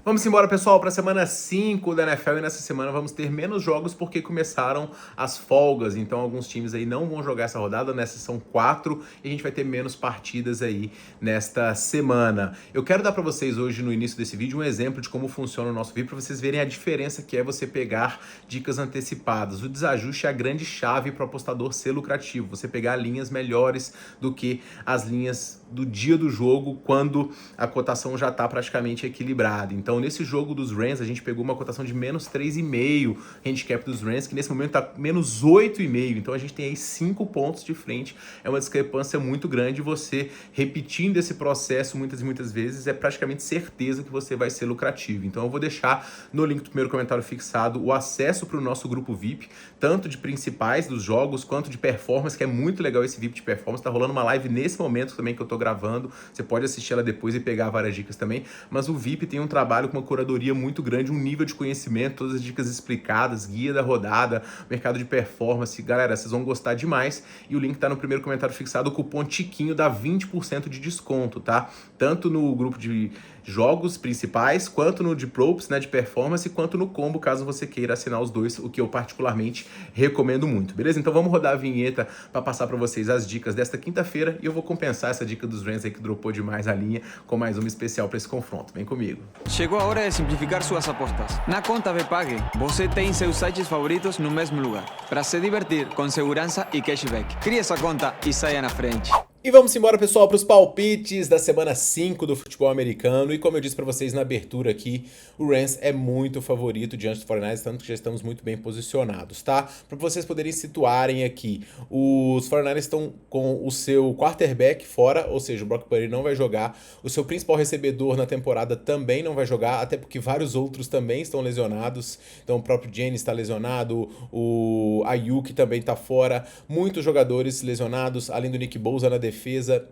Vamos embora, pessoal, para a semana 5 da NFL, e nessa semana vamos ter menos jogos porque começaram as folgas, então alguns times aí não vão jogar essa rodada, nessa são 4, e a gente vai ter menos partidas aí nesta semana. Eu quero dar para vocês hoje, no início desse vídeo, um exemplo de como funciona o nosso vídeo, para vocês verem a diferença que é você pegar dicas antecipadas. O desajuste é a grande chave para o apostador ser lucrativo, você pegar linhas melhores do que as linhas do dia do jogo, quando a cotação já está praticamente equilibrada. Então, nesse jogo dos Rams, a gente pegou uma cotação de menos 3,5 handicap dos Rams, que nesse momento está menos 8,5. Então, a gente tem aí 5 pontos de frente. É uma discrepância muito grande. Você repetindo esse processo muitas e muitas vezes, é praticamente certeza que você vai ser lucrativo. Então, eu vou deixar no link do primeiro comentário fixado o acesso para o nosso grupo VIP, tanto de principais dos jogos, quanto de performance, que é muito legal esse VIP de performance. Tá rolando uma live nesse momento também que eu tô gravando. Você pode assistir ela depois e pegar várias dicas também. Mas o VIP tem um trabalho com uma curadoria muito grande, um nível de conhecimento, todas as dicas explicadas, guia da rodada, mercado de performance. Galera, vocês vão gostar demais. E o link tá no primeiro comentário fixado. O cupom Tiquinho dá 20% de desconto, tá? Tanto no grupo de jogos principais, quanto no de props, né, de performance, quanto no combo, caso você queira assinar os dois, o que eu particularmente recomendo muito, beleza? Então vamos rodar a vinheta para passar para vocês as dicas desta quinta-feira, e eu vou compensar essa dica dos Rams aí que dropou demais a linha com mais uma especial para esse confronto. Vem comigo. Chegou a hora de simplificar suas apostas. Na conta Bpag, você tem seus sites favoritos no mesmo lugar, para se divertir com segurança e cashback. Crie essa conta e saia na frente. E vamos embora, pessoal, para os palpites da semana 5 do futebol americano. E como eu disse para vocês na abertura aqui, o Rams é muito favorito diante dos 49ers, tanto que já estamos muito bem posicionados, tá? Para vocês poderem situarem aqui, os 49ers estão com o seu quarterback fora, ou seja, o Brock Purdy não vai jogar, o seu principal recebedor na temporada também não vai jogar, até porque vários outros também estão lesionados. Então o próprio Jennings está lesionado, o Ayuk também está fora, muitos jogadores lesionados, além do Nick Bosa na defesa.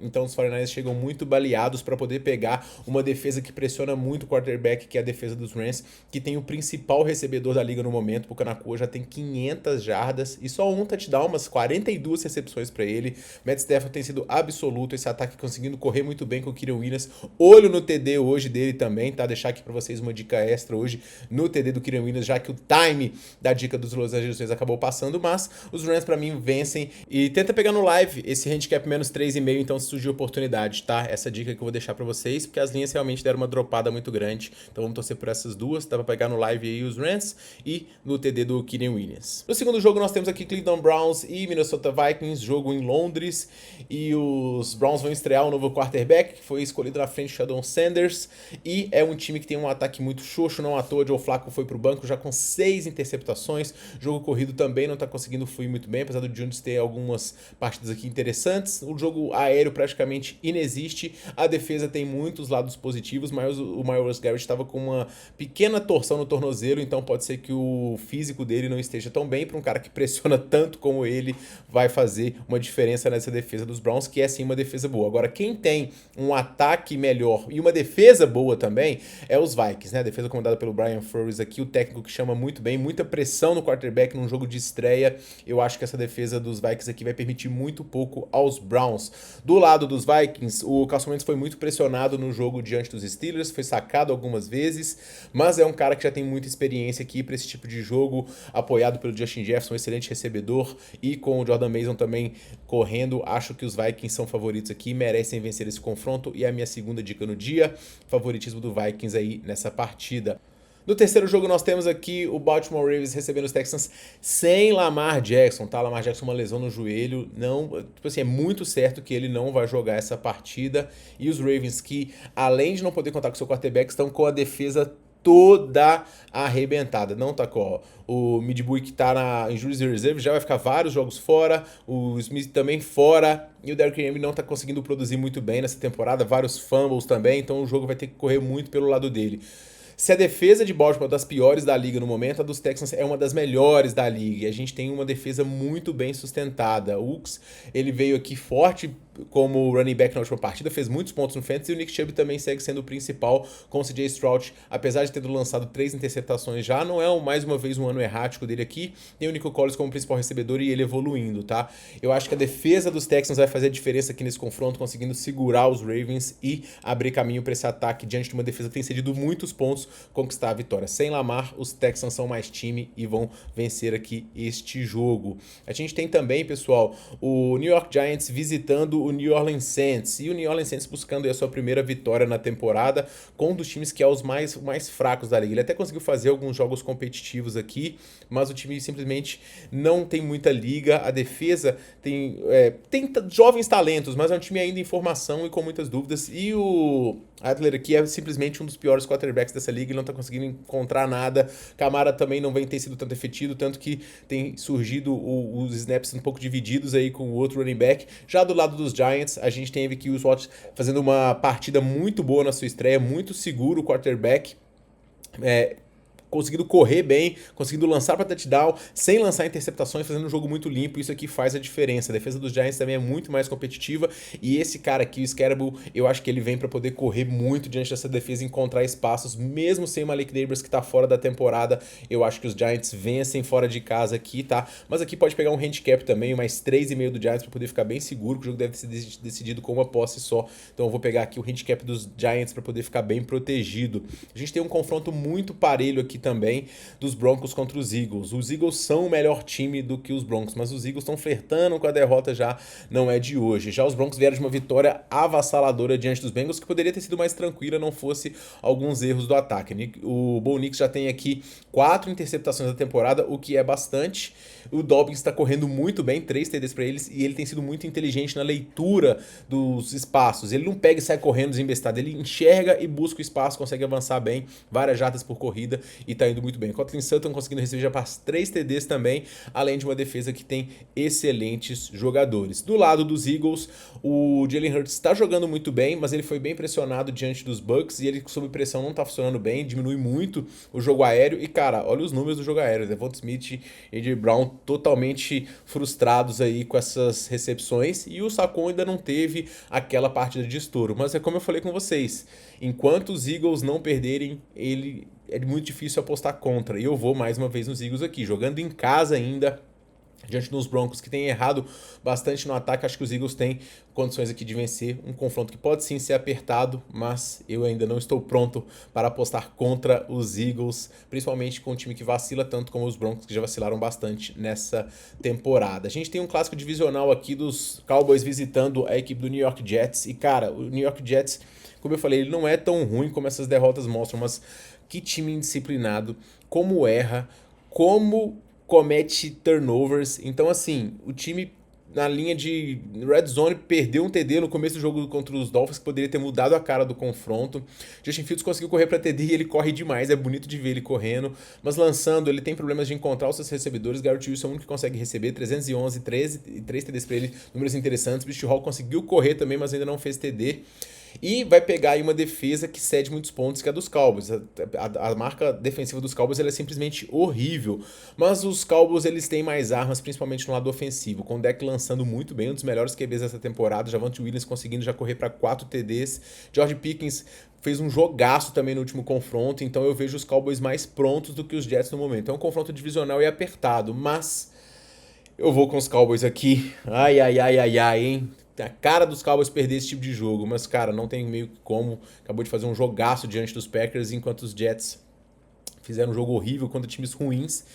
Então os 49ers chegam muito baleados para poder pegar uma defesa que pressiona muito o quarterback, que é a defesa dos Rams, que tem o principal recebedor da liga no momento. O Kanakua já tem 500 jardas e só um touchdown, umas 42 recepções para ele. Matt Stafford tem sido absoluto, esse ataque conseguindo correr muito bem com o Kyren Williams. Olho no TD hoje dele também, tá? Deixar aqui para vocês uma dica extra hoje no TD do Kyren Williams, já que o time da dica dos Los Angeles Rams acabou passando, mas os Rams para mim vencem. E tenta pegar no live esse handicap menos 3,5, então se surgir oportunidade, tá? Essa dica que eu vou deixar pra vocês, porque as linhas realmente deram uma dropada muito grande, então vamos torcer por essas duas, dá pra pegar no live aí os Rams e no TD do Kyren Williams. No segundo jogo nós temos aqui Cleveland Browns e Minnesota Vikings, jogo em Londres, e os Browns vão estrear um novo quarterback, que foi escolhido na frente de Shadon Sanders, e é um time que tem um ataque muito xoxo, não à toa, Joe Flacco foi pro banco já com 6 interceptações, jogo corrido também não tá conseguindo fluir muito bem, apesar do Jones ter algumas partidas aqui interessantes, o jogo aéreo praticamente inexiste, a defesa tem muitos lados positivos, mas o Myles Garrett estava com uma pequena torção no tornozelo, então pode ser que o físico dele não esteja tão bem. Para um cara que pressiona tanto como ele, vai fazer uma diferença nessa defesa dos Browns, que é sim uma defesa boa. Agora, quem tem um ataque melhor e uma defesa boa também é os Vikings, né? A defesa comandada pelo Brian Flores aqui, o técnico que chama muito bem, muita pressão no quarterback num jogo de estreia. Eu acho que essa defesa dos Vikings aqui vai permitir muito pouco aos Browns. Do lado dos Vikings, o Carson Wentz foi muito pressionado no jogo diante dos Steelers, foi sacado algumas vezes, mas é um cara que já tem muita experiência aqui para esse tipo de jogo, apoiado pelo Justin Jefferson, um excelente recebedor, e com o Jordan Mason também correndo. Acho que os Vikings são favoritos aqui, merecem vencer esse confronto, e a minha segunda dica no dia, favoritismo do Vikings aí nessa partida. No terceiro jogo nós temos aqui o Baltimore Ravens recebendo os Texans sem Lamar Jackson, tá? Lamar Jackson uma lesão no joelho, não, tipo assim, é muito certo que ele não vai jogar essa partida. E os Ravens, que além de não poder contar com seu quarterback, estão com a defesa toda arrebentada. Não tá com o Midbury, que tá na Injuries Reserve, já vai ficar vários jogos fora, o Smith também fora, e o Derrick Henry não tá conseguindo produzir muito bem nessa temporada, vários fumbles também, então o jogo vai ter que correr muito pelo lado dele. Se a defesa de Baltimore é das piores da liga no momento, a dos Texans é uma das melhores da liga. E a gente tem uma defesa muito bem sustentada. O Ux, ele veio aqui forte como running back na última partida, fez muitos pontos no fantasy, e o Nick Chubb também segue sendo o principal com o CJ Stroud, apesar de ter lançado 3 interceptações já, não é mais uma vez um ano errático dele aqui, tem o Nico Collins como principal recebedor e ele evoluindo, tá? Eu acho que a defesa dos Texans vai fazer a diferença aqui nesse confronto, conseguindo segurar os Ravens e abrir caminho para esse ataque diante de uma defesa que tem cedido muitos pontos Broncos conquistar a vitória. Sem Lamar, os Texans são mais time e vão vencer aqui este jogo. A gente tem também, pessoal, o New York Giants visitando o New Orleans Saints, e o New Orleans Saints buscando a sua primeira vitória na temporada com um dos times que é os mais fracos da liga. Ele até conseguiu fazer alguns jogos competitivos aqui, mas o time simplesmente não tem muita liga. A defesa tem jovens talentos, mas é um time ainda em formação e com muitas dúvidas, e o Adler aqui é simplesmente um dos piores quarterbacks dessa liga, ele não tá conseguindo encontrar nada. Camara também não vem ter sido tanto efetivo, tanto que tem surgido os snaps um pouco divididos aí com o outro running back. Já do lado dos Giants, a gente tem aqui o Swat fazendo uma partida muito boa na sua estreia, muito seguro o quarterback, conseguindo correr bem, conseguindo lançar para touchdown, sem lançar interceptações, fazendo um jogo muito limpo. Isso aqui faz a diferença. A defesa dos Giants também é muito mais competitiva, e esse cara aqui, o Scaraby, eu acho que ele vem para poder correr muito diante dessa defesa e encontrar espaços, mesmo sem o Malik Nabers, que tá fora da temporada. Eu acho que os Giants vencem fora de casa aqui, tá? Mas aqui pode pegar um handicap também, mais 3,5 do Giants para poder ficar bem seguro, que o jogo deve ser decidido com uma posse só. Então eu vou pegar aqui o handicap dos Giants para poder ficar bem protegido. A gente tem um confronto muito parelho aqui também dos Broncos contra os Eagles. Os Eagles são o melhor time do que os Broncos, mas os Eagles estão flertando com a derrota, já não é de hoje. Já os Broncos vieram de uma vitória avassaladora diante dos Bengals, que poderia ter sido mais tranquila, não fosse alguns erros do ataque. O Bo Nix já tem aqui 4 interceptações da temporada, o que é bastante. O Dobbins está correndo muito bem, 3 TDs para eles, e ele tem sido muito inteligente na leitura dos espaços. Ele não pega e sai correndo desembestado, ele enxerga e busca o espaço, consegue avançar bem, várias jardas por corrida, e tá indo muito bem. Courtland Sutton conseguindo receber já para 3 TDs também, além de uma defesa que tem excelentes jogadores. Do lado dos Eagles, o Jalen Hurts está jogando muito bem, mas ele foi bem pressionado diante dos Bucks, e ele sob pressão não tá funcionando bem, diminui muito o jogo aéreo, e cara, olha os números do jogo aéreo, Devonta Smith e AJ Brown totalmente frustrados aí com essas recepções, e o Saquon ainda não teve aquela partida de estouro, mas é como eu falei com vocês, enquanto os Eagles não perderem, é muito difícil apostar contra, e eu vou mais uma vez nos Eagles aqui, jogando em casa ainda, diante dos Broncos, que tem errado bastante no ataque. Acho que os Eagles têm condições aqui de vencer um confronto que pode sim ser apertado, mas eu ainda não estou pronto para apostar contra os Eagles, principalmente com um time que vacila tanto como os Broncos, que já vacilaram bastante nessa temporada. A gente tem um clássico divisional aqui dos Cowboys visitando a equipe do New York Jets, e cara, o New York Jets, como eu falei, ele não é tão ruim como essas derrotas mostram, mas que time indisciplinado, como erra, como comete turnovers. Então, assim, o time na linha de red zone perdeu um TD no começo do jogo contra os Dolphins, que poderia ter mudado a cara do confronto. Justin Fields conseguiu correr para TD e ele corre demais, é bonito de ver ele correndo, mas lançando ele tem problemas de encontrar os seus recebedores. Garrett Wilson é o único que consegue receber, 311, 13 e 3 TDs para ele, números interessantes. Bicho Hall conseguiu correr também, mas ainda não fez TD. E vai pegar aí uma defesa que cede muitos pontos, que é a dos Cowboys. A marca defensiva dos Cowboys ela é simplesmente horrível. Mas os Cowboys eles têm mais armas, principalmente no lado ofensivo. Com o deck lançando muito bem, um dos melhores QBs dessa temporada. Javonte Williams conseguindo já correr para 4 TDs. George Pickens fez um jogaço também no último confronto. Então eu vejo os Cowboys mais prontos do que os Jets no momento. É um confronto divisional e apertado, mas eu vou com os Cowboys aqui. Ai, hein? A cara dos Cowboys perder esse tipo de jogo, mas, cara, não tem meio que como. Acabou de fazer um jogaço diante dos Packers, enquanto os Jets fizeram um jogo horrível contra times ruins.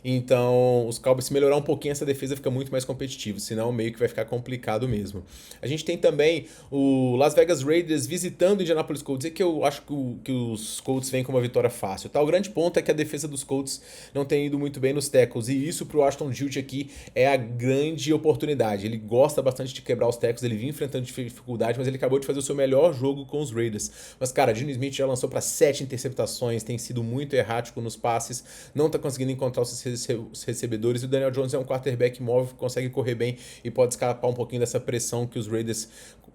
Então, os Cowboys, se melhorar um pouquinho essa defesa, fica muito mais competitivo, senão meio que vai ficar complicado mesmo. A gente tem também o Las Vegas Raiders visitando o Indianapolis Colts, e que eu acho que os Colts vêm com uma vitória fácil, tá? O grande ponto é que a defesa dos Colts não tem ido muito bem nos tackles, e isso pro Ashton Dulce aqui é a grande oportunidade. Ele gosta bastante de quebrar os tackles, ele vinha enfrentando dificuldade, mas ele acabou de fazer o seu melhor jogo com os Raiders. Mas, cara, Geno Smith já lançou para 7 interceptações, tem sido muito errático nos passes, não tá conseguindo encontrar os recebedores, e o Daniel Jones é um quarterback móvel que consegue correr bem e pode escapar um pouquinho dessa pressão que os Raiders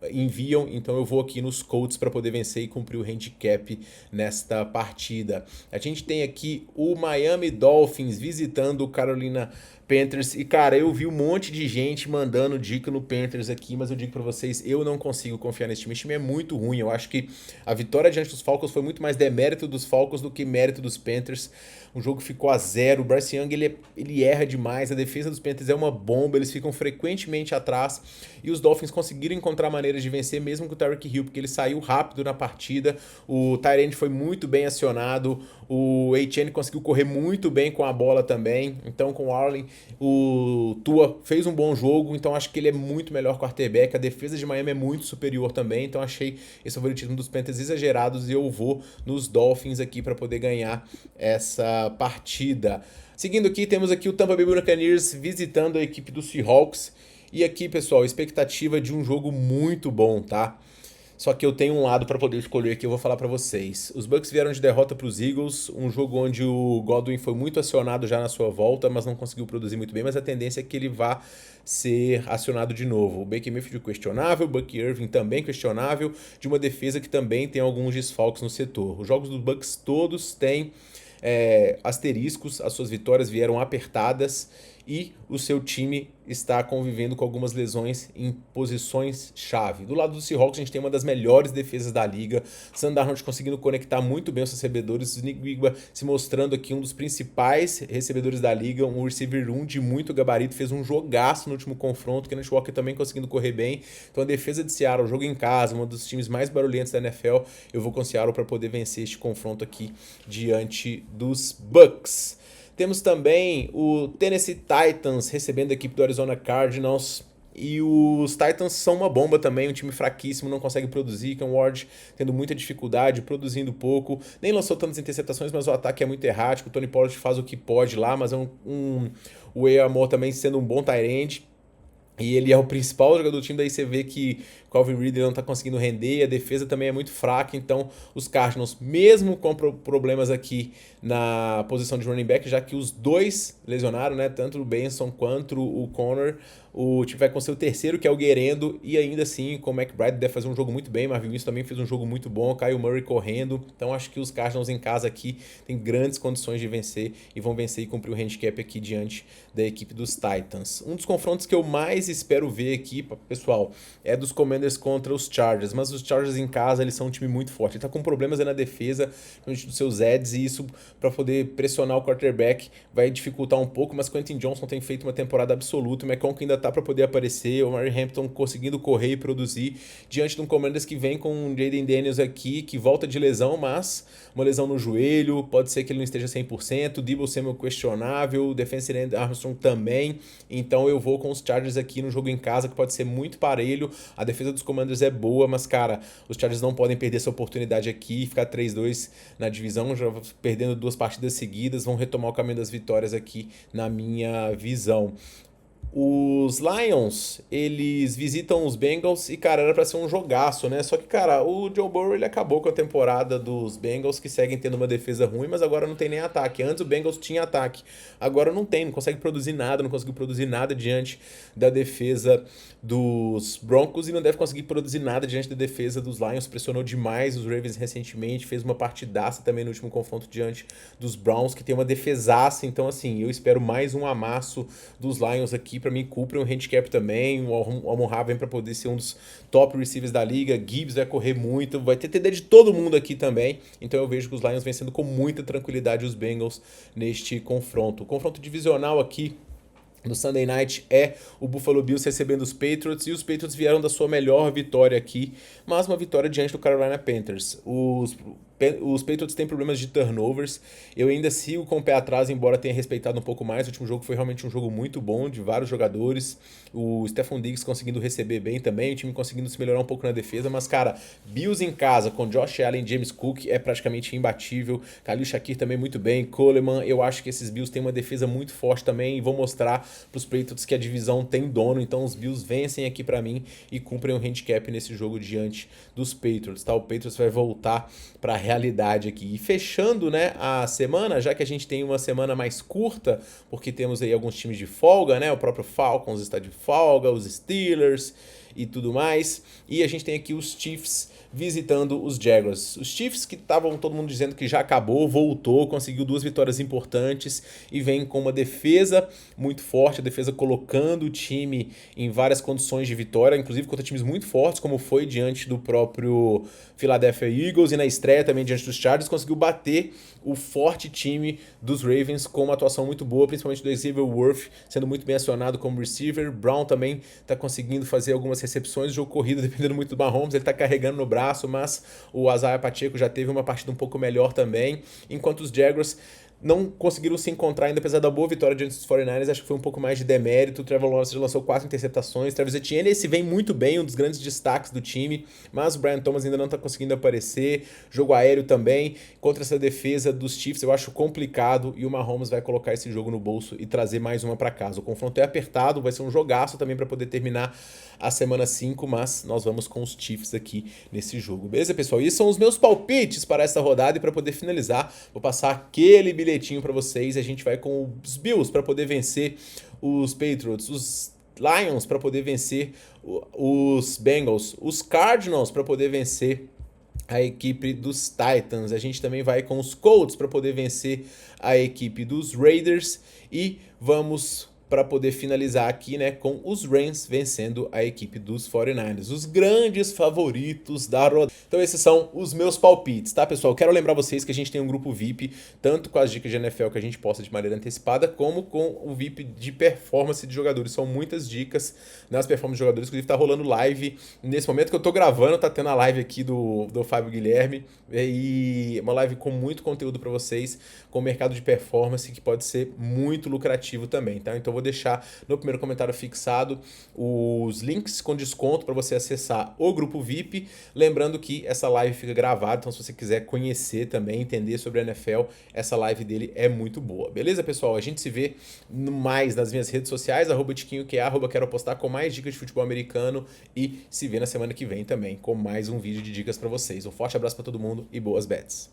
enviam. Então eu vou aqui nos Colts para poder vencer e cumprir o handicap nesta partida. A gente tem aqui o Miami Dolphins visitando o Carolina Panthers. E, cara, eu vi um monte de gente mandando dica no Panthers aqui, mas eu digo pra vocês, eu não consigo confiar nesse time. Esse time é muito ruim. Eu acho que a vitória diante dos Falcons foi muito mais demérito dos Falcons do que mérito dos Panthers. O jogo ficou a 0. O Bryce Young, ele erra demais. A defesa dos Panthers é uma bomba. Eles ficam frequentemente atrás. E os Dolphins conseguiram encontrar maneiras de vencer, mesmo com o Tyreek Hill, porque ele saiu rápido na partida. O tight end foi muito bem acionado. O Etienne conseguiu correr muito bem com a bola também. Então, com o Arlen, o Tua fez um bom jogo. Então, acho que ele é muito melhor quarterback. A defesa de Miami é muito superior também. Então, achei esse favoritismo dos Panthers exagerados. E eu vou nos Dolphins aqui para poder ganhar essa partida. Seguindo aqui, temos aqui o Tampa Bay Buccaneers visitando a equipe do Seahawks. E aqui, pessoal, expectativa de um jogo muito bom, tá? Só que eu tenho um lado para poder escolher aqui, eu vou falar para vocês. Os Bucks vieram de derrota para os Eagles, um jogo onde o Godwin foi muito acionado já na sua volta, mas não conseguiu produzir muito bem, mas a tendência é que ele vá ser acionado de novo. O Baker Mayfield questionável, o Bucky Irving também questionável, de uma defesa que também tem alguns desfalques no setor. Os jogos dos Bucks todos têm asteriscos, as suas vitórias vieram apertadas e o seu time está convivendo com algumas lesões em posições-chave. Do lado do Seahawks, a gente tem uma das melhores defesas da liga, Sam Darnold conseguindo conectar muito bem os recebedores, o Nick Wigba se mostrando aqui um dos principais recebedores da liga, um receiver 1 de muito gabarito, fez um jogaço no último confronto, Kenneth Walker também conseguindo correr bem. Então a defesa de Seattle, jogo em casa, um dos times mais barulhentos da NFL, eu vou com Seattle para poder vencer este confronto aqui diante dos Bucks. Temos também o Tennessee Titans recebendo a equipe do Arizona Cardinals. E os Titans são uma bomba também, um time fraquíssimo, não consegue produzir. Cam Ward tendo muita dificuldade, produzindo pouco. Nem lançou tantas interceptações, mas o ataque é muito errático. O Tony Pollard faz o que pode lá, mas é o Way Amor também sendo um bom tight end. E ele é o principal jogador do time, daí você vê que Calvin Ridley não está conseguindo render, a defesa também é muito fraca, então os Cardinals, mesmo com problemas aqui na posição de running back, já que os dois lesionaram, né, tanto o Benson quanto o Connor, o time vai com seu terceiro, que é o Guerendo, e ainda assim, com o McBride deve fazer um jogo muito bem, Marvin Wilson também fez um jogo muito bom, Kyle Murray correndo, então acho que os Cardinals em casa aqui têm grandes condições de vencer, e vão vencer e cumprir o handicap aqui diante da equipe dos Titans. Um dos confrontos que eu mais espero ver aqui, pessoal, é dos Commanders contra os Chargers, mas os Chargers em casa, eles são um time muito forte, ele tá com problemas aí na defesa, principalmente dos seus Eds, e isso para poder pressionar o quarterback vai dificultar um pouco, mas Quentin Johnson tem feito uma temporada absoluta, o McConkey ainda tá para poder aparecer, o Murray Hampton conseguindo correr e produzir, diante de um Commanders que vem com o Jaden Daniels aqui, que volta de lesão, mas uma lesão no joelho, pode ser que ele não esteja 100%, Deebo Samuel questionável, Defensive End Armstrong também, então eu vou com os Chargers aqui no jogo em casa, que pode ser muito parelho, a defesa dos Commanders é boa, mas cara, os Chargers não podem perder essa oportunidade aqui, ficar 3-2 na divisão, já perdendo 2 partidas seguidas, vão retomar o caminho das vitórias aqui na minha visão. Os Lions, eles visitam os Bengals e, cara, era pra ser um jogaço, né? Só que, cara, o Joe Burrow, ele acabou com a temporada dos Bengals, que seguem tendo uma defesa ruim, mas agora não tem nem ataque. Antes o Bengals tinha ataque, agora não tem, não consegue produzir nada, não conseguiu produzir nada diante da defesa dos Broncos e não deve conseguir produzir nada diante da defesa dos Lions. Pressionou demais os Ravens recentemente, fez uma partidaça também no último confronto diante dos Browns, que tem uma defesaça. Então, assim, eu espero mais um amasso dos Lions aqui. Pra mim, Cooper é um handicap também. O Amon-Ra vem pra poder ser um dos top receivers da liga. Gibbs vai correr muito, vai ter TD de todo mundo aqui também. Então eu vejo que os Lions vencendo com muita tranquilidade os Bengals neste confronto. O confronto divisional aqui no Sunday Night é o Buffalo Bills recebendo os Patriots, e os Patriots vieram da sua melhor vitória aqui, mas uma vitória diante do Carolina Panthers. Os Patriots têm problemas de turnovers, eu ainda sigo com o pé atrás, embora tenha respeitado um pouco mais. O último jogo foi realmente um jogo muito bom, de vários jogadores, o Stephon Diggs conseguindo receber bem também, o time conseguindo se melhorar um pouco na defesa, mas cara, Bills em casa com Josh Allen e James Cook é praticamente imbatível, Khalil Shakir também muito bem, Coleman, eu acho que esses Bills têm uma defesa muito forte também, e vão mostrar pros Patriots que a divisão tem dono, então os Bills vencem aqui pra mim e cumprem um handicap nesse jogo diante dos Patriots, tá? O Patriots vai voltar pra realidade aqui. E fechando, né, a semana, já que a gente tem uma semana mais curta, porque temos aí alguns times de folga, né? O próprio Falcons está de folga, os Steelers, e tudo mais. E a gente tem aqui os Chiefs visitando os Jaguars. Os Chiefs, que estavam todo mundo dizendo que já acabou, voltou, conseguiu 2 vitórias importantes e vem com uma defesa muito forte, a defesa colocando o time em várias condições de vitória, inclusive contra times muito fortes, como foi diante do próprio Philadelphia Eagles, e na estreia também diante dos Chargers, conseguiu bater o forte time dos Ravens com uma atuação muito boa, principalmente do Xavier Worth, sendo muito bem acionado como receiver. Brown também está conseguindo fazer algumas recepções, o jogo corrido dependendo muito do Mahomes, ele está carregando no braço, mas o Isaiah Pacheco já teve uma partida um pouco melhor também, enquanto os Jaguars não conseguiram se encontrar ainda, apesar da boa vitória diante dos 49ers, acho que foi um pouco mais de demérito. O Trevor Lawrence lançou 4 interceptações, Travis Etienne, esse vem muito bem, um dos grandes destaques do time, mas o Brian Thomas ainda não está conseguindo aparecer, jogo aéreo também, contra essa defesa dos Chiefs eu acho complicado, e o Mahomes vai colocar esse jogo no bolso e trazer mais uma para casa. O confronto é apertado, vai ser um jogaço também para poder terminar a semana 5, mas nós vamos com os Chiefs aqui nesse jogo. Beleza, pessoal? E esses são os meus palpites para essa rodada, e para poder finalizar, vou passar aquele bilhetinho para vocês. A gente vai com os Bills para poder vencer os Patriots, os Lions para poder vencer os Bengals, os Cardinals para poder vencer a equipe dos Titans. A gente também vai com os Colts para poder vencer a equipe dos Raiders, e vamos para poder finalizar aqui, né, com os Rams vencendo a equipe dos 49ers, os grandes favoritos da rodada. Então esses são os meus palpites, tá, pessoal? Quero lembrar vocês que a gente tem um grupo VIP, tanto com as dicas de NFL que a gente posta de maneira antecipada, como com o VIP de performance de jogadores. São muitas dicas nas performances de jogadores, inclusive tá rolando live nesse momento que eu tô gravando, tá tendo a live aqui do Fábio Guilherme, e uma live com muito conteúdo para vocês, com o mercado de performance, que pode ser muito lucrativo também, tá? Então vou deixar no primeiro comentário fixado os links com desconto para você acessar o grupo VIP. Lembrando que essa live fica gravada, então se você quiser conhecer também, entender sobre a NFL, essa live dele é muito boa. Beleza, pessoal? A gente se vê mais nas minhas redes sociais, @tiquinhoqa, @quero apostar, com mais dicas de futebol americano, e se vê na semana que vem também com mais um vídeo de dicas para vocês. Um forte abraço para todo mundo e boas bets!